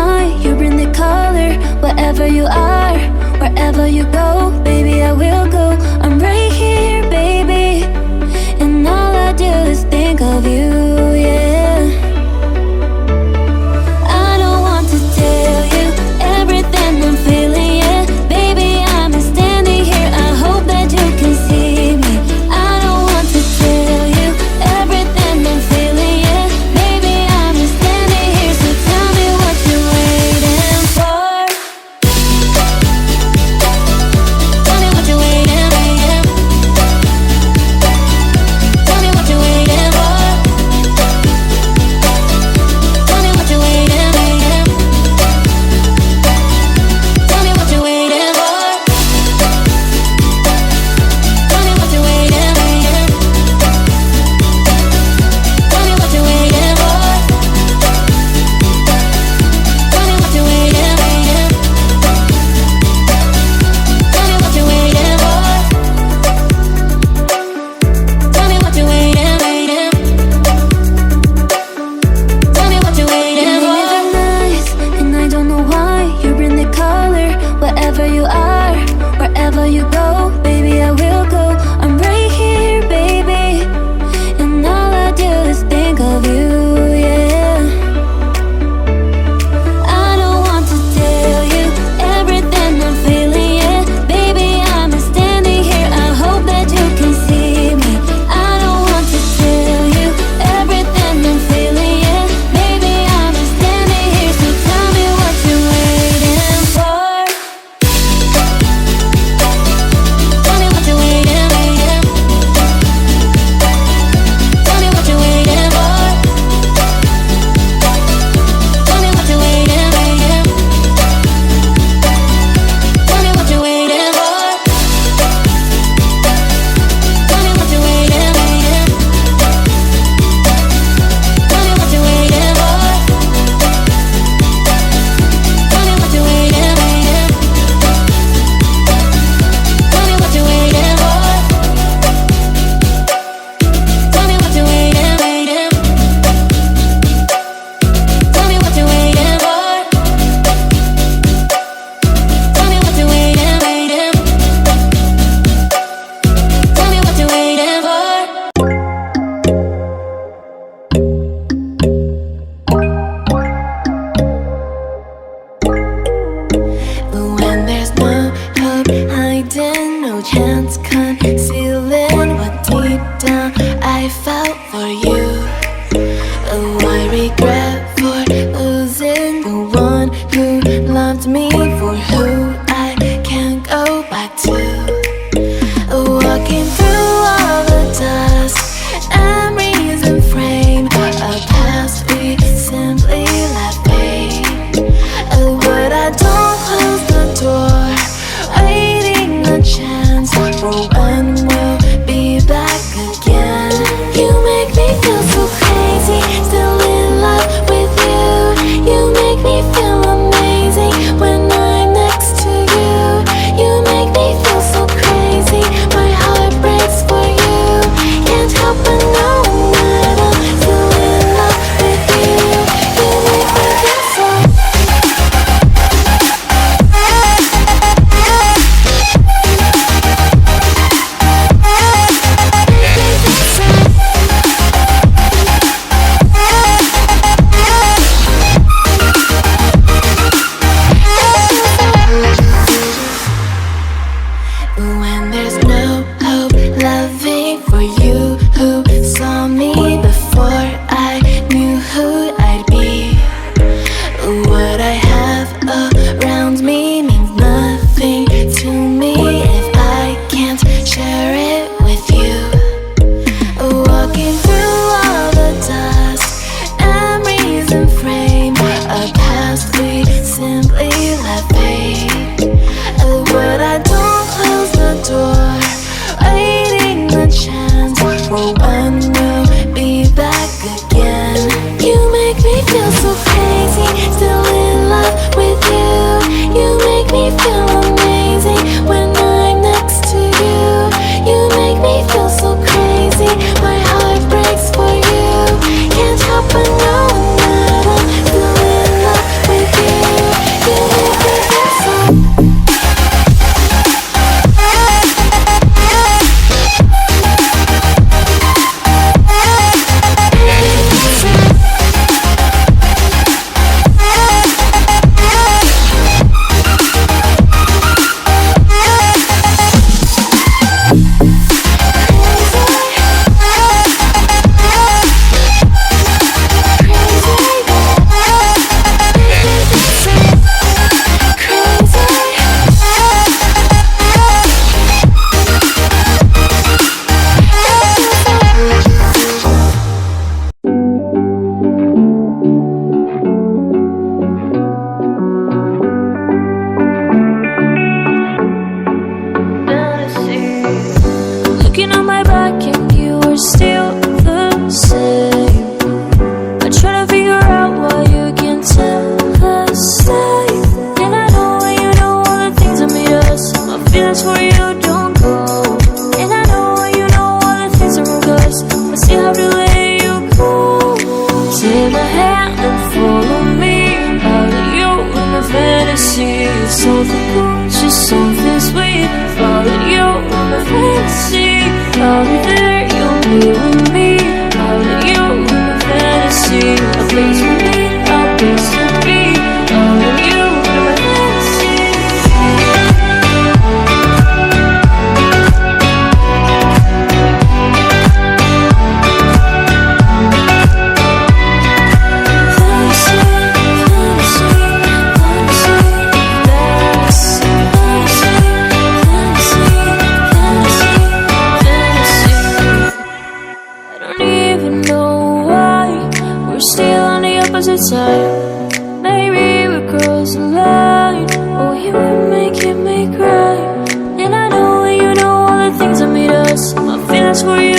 why you bring the color. Wherever you are, wherever you go, baby, I will go. I'm right here, baby, and all I do is think of you, yeah. I don't want to tell you everything I'm feeling, yeah. Baby, I'm standing here, I hope that you can see me. I don't want to tell you everything I'm feeling, yeah. Baby, I'm standing here, so tell me what you're waiting for. Tell me what you're waiting for. Tell me what you're waiting for. Tell me what you're waiting for. Tell me what you're waiting for. Tell me what you're waiting for. Tell me what you're waiting for. Tell me what you're waiting for. Tell me what you're waiting for. Tell me what you're waiting for. Tell me what you're waiting for. Nice, and I don't know why you bring the color. Wherever you are, wherever you go, baby, I will go. I'm right here, baby, and all I do is think of you, yeah. I don't want to tell you everything I'm feeling, yeah. Baby, I'm standing here, I hope that you can see me. I don't want to tell you everything I'm feeling, yeah. Baby, I'm standing here, so tell me what you're waiting for. Tell my fantasy. I'll be there, you'll be with me. I'll let you in my fantasy. A place for me, a place to be. I'll let you in my fantasy. Side. Maybe we cross the line. Oh, you were making me cry. And I know you know all the things that made us. My feelings for you